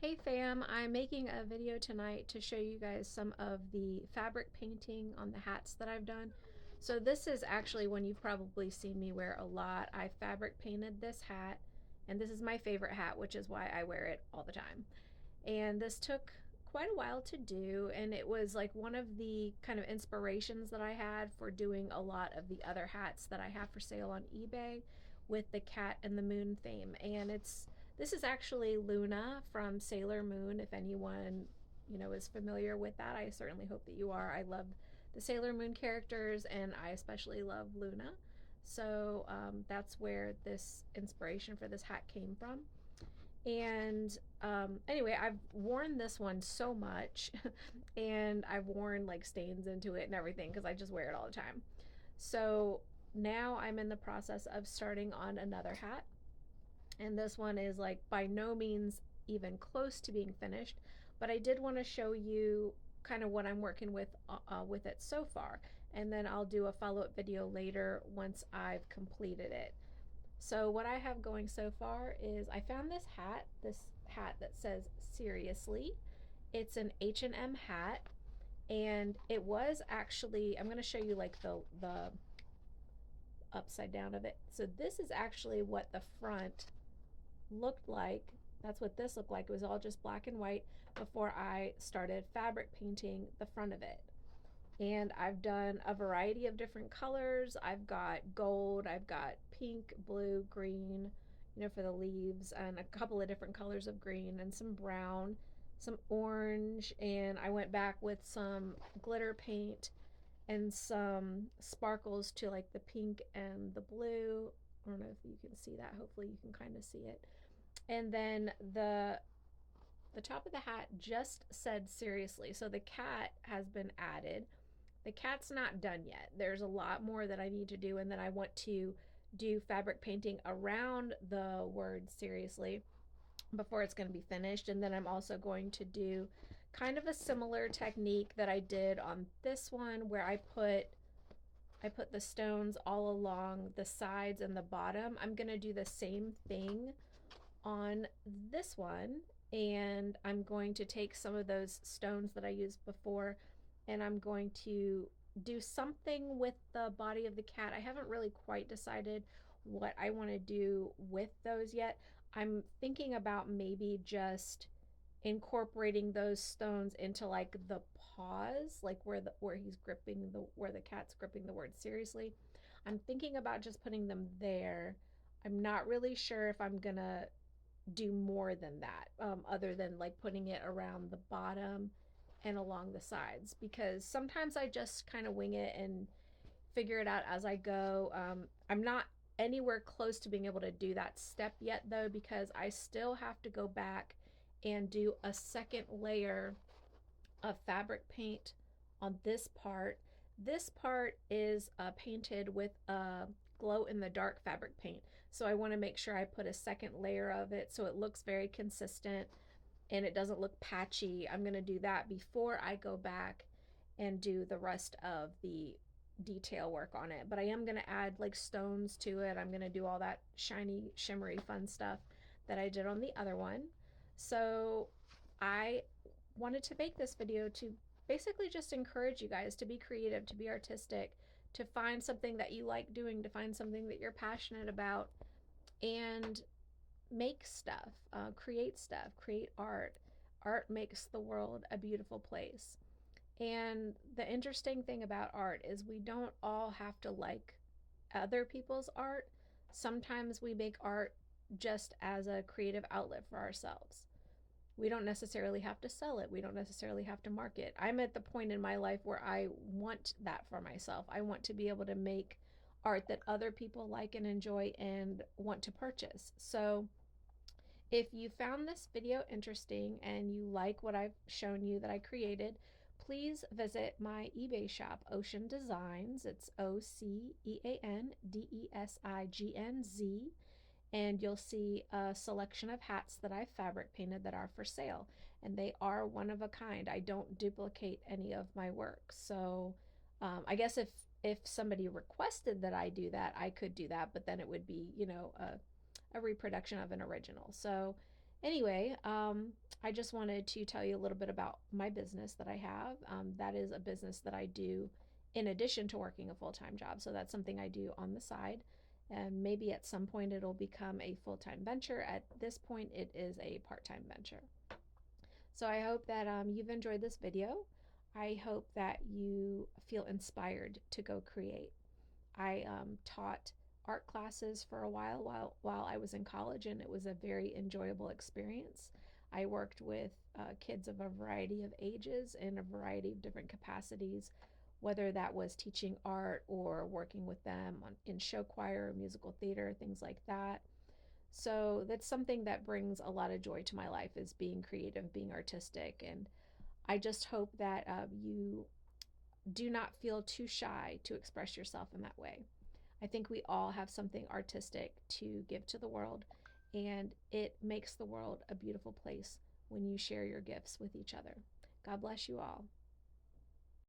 Hey fam, I'm making a video tonight to show you guys some of the fabric painting on the hats that I've done. So this is actually one you've probably seen me wear a lot. I fabric painted this hat, and this is my favorite hat, which is why I wear it all the time. And this took quite a while to do, and it was like one of the kind of inspirations that I had for doing a lot of the other hats that I have for sale on eBay with the cat and the moon theme. And this is actually Luna from Sailor Moon. If anyone, is familiar with that, I certainly hope that you are. I love the Sailor Moon characters, and I especially love Luna. So that's where this inspiration for this hat came from. And anyway, I've worn this one so much, and I've worn like stains into it and everything because I just wear it all the time. So now I'm in the process of starting on another hat, and this one is like by no means even close to being finished, but I did want to show you kind of what I'm working with it so far, and then I'll do a follow-up video later once I've completed it. So what I have going so far is I found this hat that says seriously. It's an H&M hat, and it was actually, I'm going to show you like the upside down of it. So this is actually what the front looked like. That's what this looked like. It was all just black and white before I started fabric painting the front of it. And I've done a variety of different colors. I've got gold, I've got pink, blue, green, for the leaves, and a couple of different colors of green, and some brown, some orange, and I went back with some glitter paint and some sparkles to like the pink and the blue. I don't know if you can see that. Hopefully you can kind of see it. And then the top of the hat just said seriously. So the cat has been added. The cat's not done yet. There's a lot more that I need to do, and then I want to do fabric painting around the word seriously before it's going to be finished. And then I'm also going to do kind of a similar technique that I did on this one, where I put the stones all along the sides and the bottom. I'm going to do the same thing on this one, and I'm going to take some of those stones that I used before, and I'm going to do something with the body of the cat. I haven't really quite decided what I want to do with those yet. I'm thinking about maybe just incorporating those stones into like the paws, like where the cat's gripping the word seriously. I'm thinking about just putting them there. I'm not really sure if I'm gonna do more than that, other than like putting it around the bottom and along the sides, because sometimes I just kind of wing it and figure it out as I go. I'm not anywhere close to being able to do that step yet, though, because I still have to go back and do a second layer of fabric paint on this part. This part is painted with a glow in the dark fabric paint. So I want to make sure I put a second layer of it so it looks very consistent and it doesn't look patchy. I'm going to do that before I go back and do the rest of the detail work on it. But I am going to add like stones to it. I'm going to do all that shiny, shimmery, fun stuff that I did on the other one. So I wanted to make this video to basically just encourage you guys to be creative, to be artistic, to find something that you like doing, to find something that you're passionate about, and make stuff, create stuff, create art. Art makes the world a beautiful place. And the interesting thing about art is we don't all have to like other people's art. Sometimes we make art just as a creative outlet for ourselves. We don't necessarily have to sell it. We don't necessarily have to market. I'm at the point in my life where I want that for myself. I want to be able to make art that other people like and enjoy and want to purchase. So if you found this video interesting and you like what I've shown you that I created, please visit my eBay shop, Ocean Designs. It's OCEANDESIGNZ, and you'll see a selection of hats that I fabric painted that are for sale, and they are one of a kind. I don't duplicate any of my work. So I guess if somebody requested that I do that, I could do that, but then it would be, a reproduction of an original. So anyway, I just wanted to tell you a little bit about my business that I have. That is a business that I do in addition to working a full-time job. So that's something I do on the side. And maybe at some point it'll become a full-time venture. At this point, it is a part-time venture. So I hope that you've enjoyed this video. I hope that you feel inspired to go create. I taught art classes for a while I was in college, and it was a very enjoyable experience. I worked with kids of a variety of ages in a variety of different capacities, whether that was teaching art or working with them in show choir, musical theater, things like that. So that's something that brings a lot of joy to my life, is being creative, being artistic. And I just hope that you do not feel too shy to express yourself in that way. I think we all have something artistic to give to the world, and it makes the world a beautiful place when you share your gifts with each other. God bless you all.